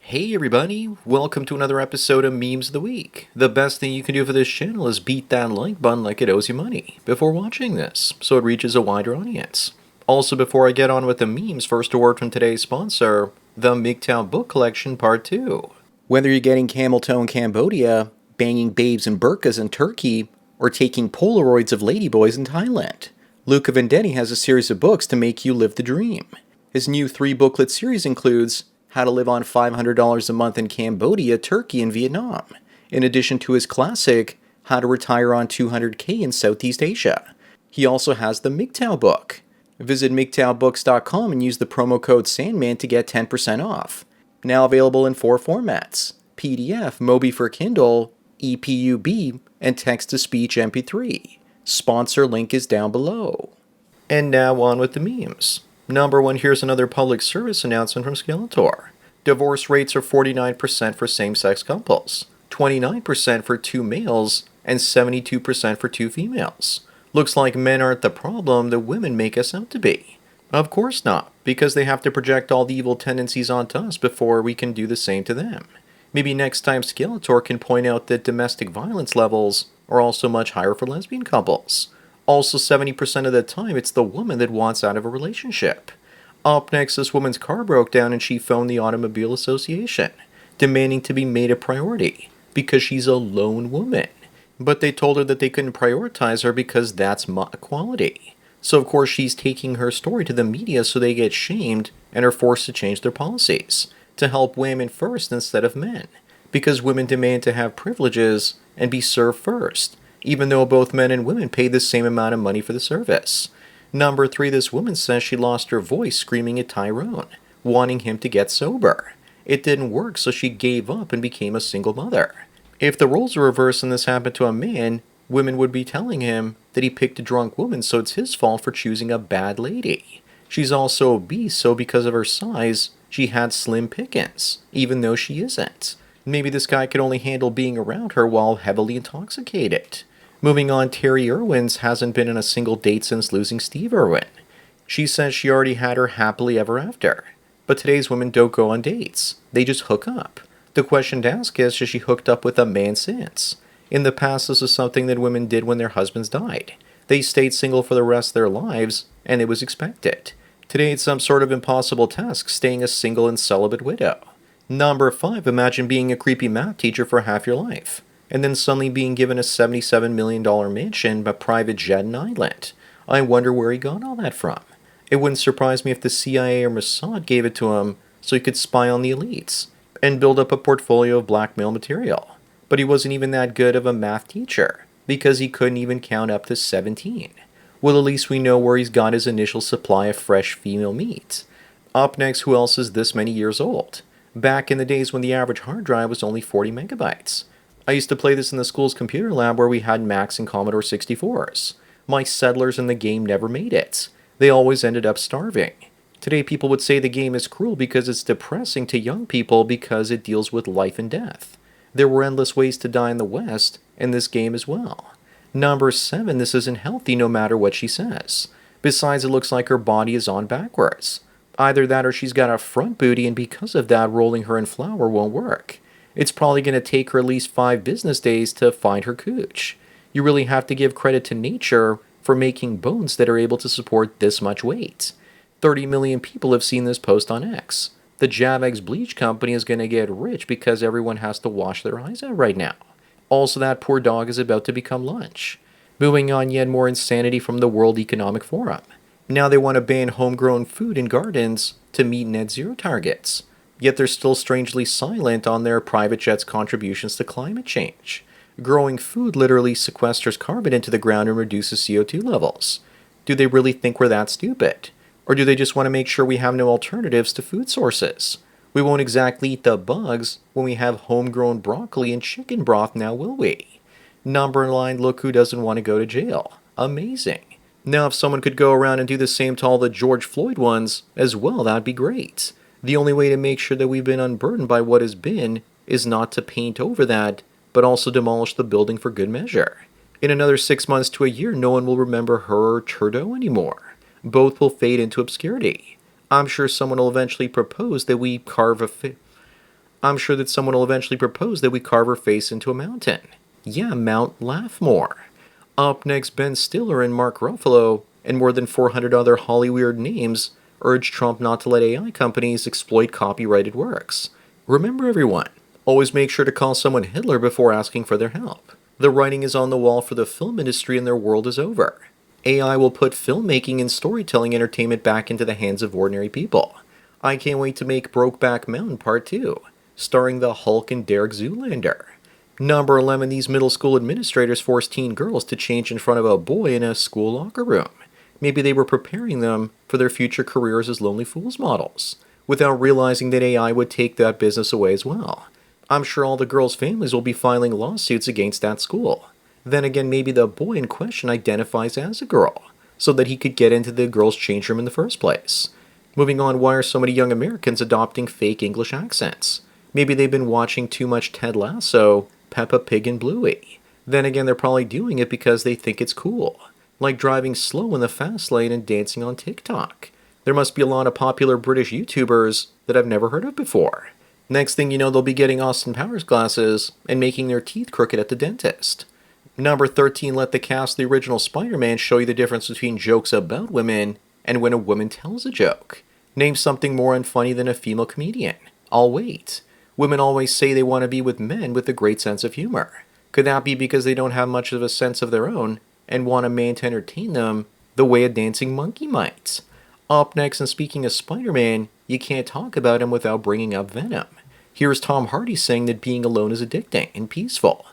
Hey everybody, welcome to another episode of Memes of the Week. The best thing you can do for this channel is beat that like button like it owes you money before watching this, so it reaches a wider audience. Also, before I get on with the memes, first a word from today's sponsor, the MGTOW Book Collection Part 2. Whether you're getting camel toe in Cambodia, banging babes in burqas in Turkey, or taking Polaroids of ladyboys in Thailand, Luca Vendetti has a series of books to make you live the dream. His new 3-booklet series includes How to Live on $500 a Month in Cambodia, Turkey, and Vietnam, in addition to his classic, How to Retire on $200K in Southeast Asia. He also has the MGTOW book. Visit MGTOWbooks.com and use the promo code Sandman to get 10% off. Now available in 4 formats, PDF, Mobi for Kindle, EPUB, and text-to-speech MP3. Sponsor link is down below. And now on with the memes. Number 1, here's another public service announcement from Skeletor. Divorce rates are 49% for same-sex couples, 29% for 2 males, and 72% for 2 females. Looks like men aren't the problem that women make us out to be. Of course not, because they have to project all the evil tendencies onto us before we can do the same to them. Maybe next time Skeletor can point out that domestic violence levels are also much higher for lesbian couples. Also, 70% of the time, it's the woman that wants out of a relationship. Up next, this woman's car broke down and she phoned the Automobile Association, demanding to be made a priority, because she's a lone woman. But they told her that they couldn't prioritize her because that's equality. So of course she's taking her story to the media so they get shamed and are forced to change their policies, to help women first instead of men, because women demand to have privileges and be served first, even though both men and women pay the same amount of money for the service. Number 3, this woman says she lost her voice screaming at Tyrone, wanting him to get sober. It didn't work, so she gave up and became a single mother. If the roles were reversed and this happened to a man, women would be telling him that he picked a drunk woman, so it's his fault for choosing a bad lady. She's also obese, so because of her size, she had slim pickings, even though she isn't. Maybe this guy could only handle being around her while heavily intoxicated. Moving on, Terry Irwin's hasn't been on a single date since losing Steve Irwin. She says she already had her happily ever after. But today's women don't go on dates. They just hook up. The question to ask is, has she hooked up with a man since? In the past, this is something that women did when their husbands died. They stayed single for the rest of their lives, and it was expected. Today, it's some sort of impossible task, staying a single and celibate widow. Number 5, imagine being a creepy math teacher for half your life, and then suddenly being given a $77 million mansion, a private jet and island. I wonder where he got all that from. It wouldn't surprise me if the CIA or Mossad gave it to him so he could spy on the elites and build up a portfolio of blackmail material. But he wasn't even that good of a math teacher, because he couldn't even count up to 17. Well, at least we know where he's got his initial supply of fresh female meat. Up next, who else is this many years old? Back in the days when the average hard drive was only 40 megabytes. I used to play this in the school's computer lab where we had Macs and Commodore 64s. My settlers in the game never made it. They always ended up starving. Today people would say the game is cruel because it's depressing to young people because it deals with life and death. There were endless ways to die in the West, and this game as well. Number 7, this isn't healthy no matter what she says. Besides, it looks like her body is on backwards. Either that or she's got a front booty, and because of that, rolling her in flour won't work. It's probably going to take her at least 5 business days to find her cooch. You really have to give credit to nature for making bones that are able to support this much weight. 30 million people have seen this post on X. The Javex Bleach Company is going to get rich because everyone has to wash their eyes out right now. Also, that poor dog is about to become lunch. Moving on, yet more insanity from the World Economic Forum. Now they want to ban homegrown food in gardens to meet net zero targets. Yet they're still strangely silent on their private jets' contributions to climate change. Growing food literally sequesters carbon into the ground and reduces CO2 levels. Do they really think we're that stupid? Or do they just want to make sure we have no alternatives to food sources? We won't exactly eat the bugs when we have homegrown broccoli and chicken broth now, will we? Number 9, look who doesn't want to go to jail. Amazing. Now if someone could go around and do the same to all the George Floyd ones as well, that'd be great. The only way to make sure that we've been unburdened by what has been is not to paint over that, but also demolish the building for good measure. In another 6 months to a year, no one will remember her or Trudeau anymore. Both will fade into obscurity. I'm sure someone will eventually propose that we carve a I'm sure that someone will eventually propose that we carve her face into a mountain. Yeah, Mount Laughmore. Up next, Ben Stiller and Mark Ruffalo, and more than 400 other Hollywood names, urge Trump not to let AI companies exploit copyrighted works. Remember, everyone, always make sure to call someone Hitler before asking for their help. The writing is on the wall for the film industry and their world is over. AI will put filmmaking and storytelling entertainment back into the hands of ordinary people. I can't wait to make Brokeback Mountain Part 2, starring the Hulk and Derek Zoolander. Number 11, these middle school administrators force teen girls to change in front of a boy in a school locker room. Maybe they were preparing them for their future careers as Lonely Fools models, without realizing that AI would take that business away as well. I'm sure all the girls' families will be filing lawsuits against that school. Then again, maybe the boy in question identifies as a girl, so that he could get into the girls' change room in the first place. Moving on, why are so many young Americans adopting fake English accents? Maybe they've been watching too much Ted Lasso, Peppa Pig, and Bluey. Then again, they're probably doing it because they think it's cool, like driving slow in the fast lane and dancing on TikTok. There must be a lot of popular British YouTubers that I've never heard of before. Next thing you know, they'll be getting Austin Powers glasses and making their teeth crooked at the dentist. Number 13, let the cast of the original Spider-Man show you the difference between jokes about women and when a woman tells a joke. Name something more unfunny than a female comedian. I'll wait. Women always say they want to be with men with a great sense of humor. Could that be because they don't have much of a sense of their own and want a man to entertain them the way a dancing monkey might? Up next, and speaking of Spider-Man, you can't talk about him without bringing up Venom. Here's Tom Hardy saying that being alone is addicting and peaceful.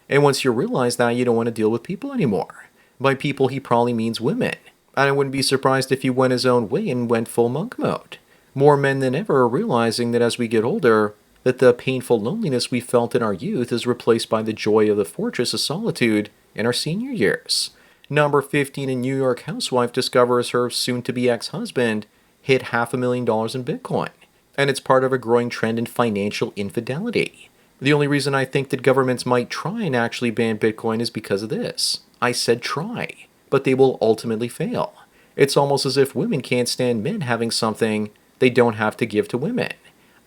And once you realize that, you don't want to deal with people anymore. By people, he probably means women. And I wouldn't be surprised if he went his own way and went full monk mode. More men than ever are realizing that as we get older, that the painful loneliness we felt in our youth is replaced by the joy of the fortress of solitude in our senior years. Number 15, a New York housewife discovers her soon-to-be ex-husband hit $500,000 in Bitcoin. And it's part of a growing trend in financial infidelity. The only reason I think that governments might try and actually ban Bitcoin is because of this. I said try, but they will ultimately fail. It's almost as if women can't stand men having something they don't have to give to women.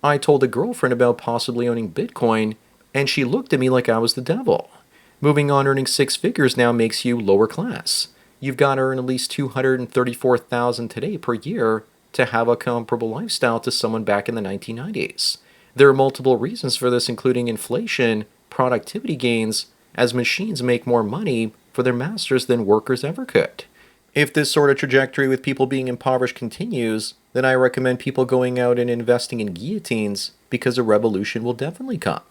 I told a girlfriend about possibly owning Bitcoin, and she looked at me like I was the devil. Moving on, earning six figures now makes you lower class. You've got to earn at least $234,000 today per year to have a comparable lifestyle to someone back in the 1990s. There are multiple reasons for this, including inflation, productivity gains, as machines make more money for their masters than workers ever could. If this sort of trajectory with people being impoverished continues, then I recommend people going out and investing in guillotines because a revolution will definitely come.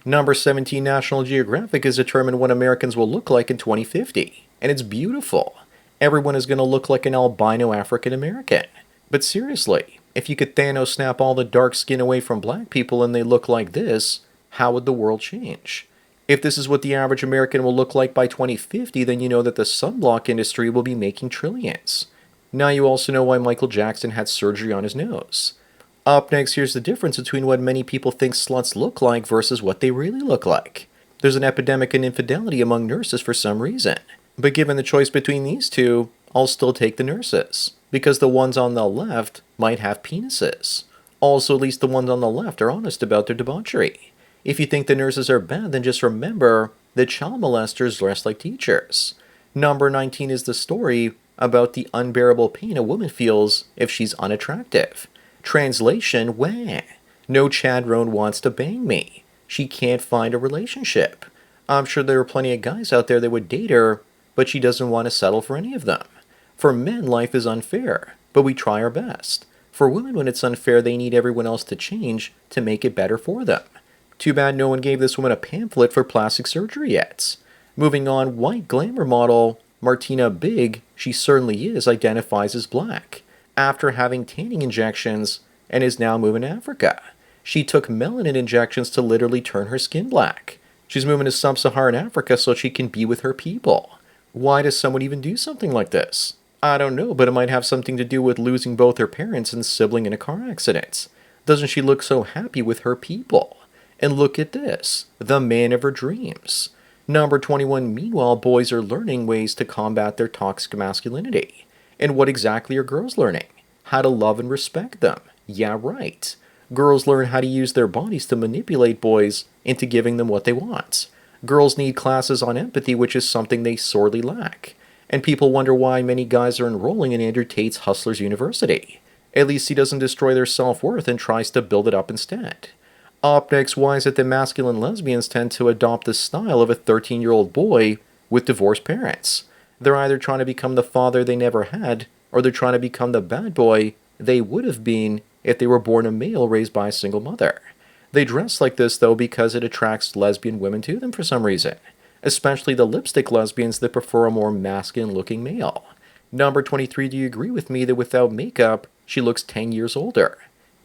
Number 17, National Geographic has determined what Americans will look like in 2050, and it's beautiful. Everyone is going to look like an albino African American. But seriously, if you could Thanos snap all the dark skin away from black people and they look like this, how would the world change? If this is what the average American will look like by 2050, then you know that the sunblock industry will be making trillions. Now you also know why Michael Jackson had surgery on his nose. Up next, here's the difference between what many people think sluts look like versus what they really look like. There's an epidemic in infidelity among nurses for some reason. But given the choice between these two, I'll still take the nurses, because the ones on the left might have penises. Also, at least the ones on the left are honest about their debauchery. If you think the nurses are bad, then just remember that child molesters dress like teachers. Number 19 is the story about the unbearable pain a woman feels if she's unattractive. Translation, wah. No Chad Roan wants to bang me. She can't find a relationship. I'm sure there are plenty of guys out there that would date her, but she doesn't want to settle for any of them. For men, life is unfair, but we try our best. For women, when it's unfair, they need everyone else to change to make it better for them. Too bad no one gave this woman a pamphlet for plastic surgery yet. Moving on, white glamour model Martina Big, she certainly is, identifies as black, after having tanning injections, and is now moving to Africa. She took melanin injections to literally turn her skin black. She's moving to sub-Saharan Africa so she can be with her people. Why does someone even do something like this? I don't know, but it might have something to do with losing both her parents and sibling in a car accident. Doesn't she look so happy with her people? And look at this, the man of her dreams. Number 21, meanwhile, boys are learning ways to combat their toxic masculinity. And what exactly are girls learning? How to love and respect them. Yeah, right. Girls learn how to use their bodies to manipulate boys into giving them what they want. Girls need classes on empathy, which is something they sorely lack. And people wonder why many guys are enrolling in Andrew Tate's Hustlers University. At least he doesn't destroy their self-worth and tries to build it up instead. Up next, why is it that masculine lesbians tend to adopt the style of a 13-year-old boy with divorced parents? They're either trying to become the father they never had, or they're trying to become the bad boy they would have been if they were born a male raised by a single mother. They dress like this, though, because it attracts lesbian women to them for some reason, especially the lipstick lesbians that prefer a more masculine-looking male. Number 23, do you agree with me that without makeup, she looks 10 years older?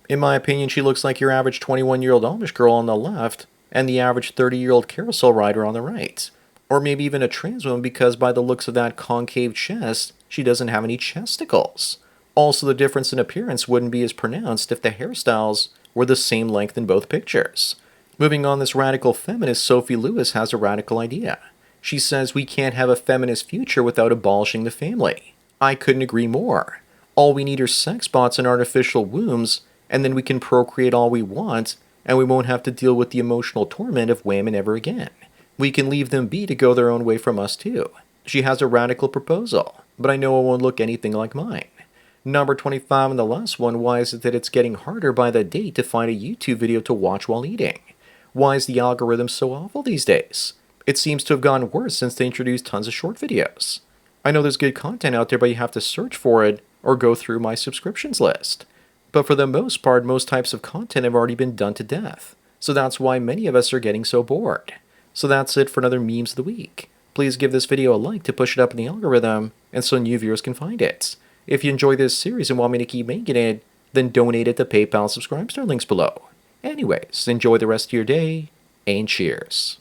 In my opinion, she looks like your average 21-year-old Amish girl on the left and the average 30-year-old carousel rider on the right. Or maybe even a trans woman, because by the looks of that concave chest, she doesn't have any chesticles. Also, the difference in appearance wouldn't be as pronounced if the hairstyles were the same length in both pictures. Moving on, this radical feminist Sophie Lewis has a radical idea. She says we can't have a feminist future without abolishing the family. I couldn't agree more. All we need are sex bots and artificial wombs, and then we can procreate all we want, and we won't have to deal with the emotional torment of women ever again. We can leave them be to go their own way from us too. She has a radical proposal, but I know it won't look anything like mine. Number 25 and the last one, why is it that it's getting harder by the day to find a YouTube video to watch while eating? Why is the algorithm so awful these days? It seems to have gotten worse since they introduced tons of short videos. I know there's good content out there, but you have to search for it or go through my subscriptions list. But for the most part, most types of content have already been done to death. So that's why many of us are getting so bored. So that's it for another Memes of the Week. Please give this video a like to push it up in the algorithm and so new viewers can find it. If you enjoy this series and want me to keep making it, then donate it to PayPal. Subscribe to our links below. Anyways, enjoy the rest of your day, and cheers.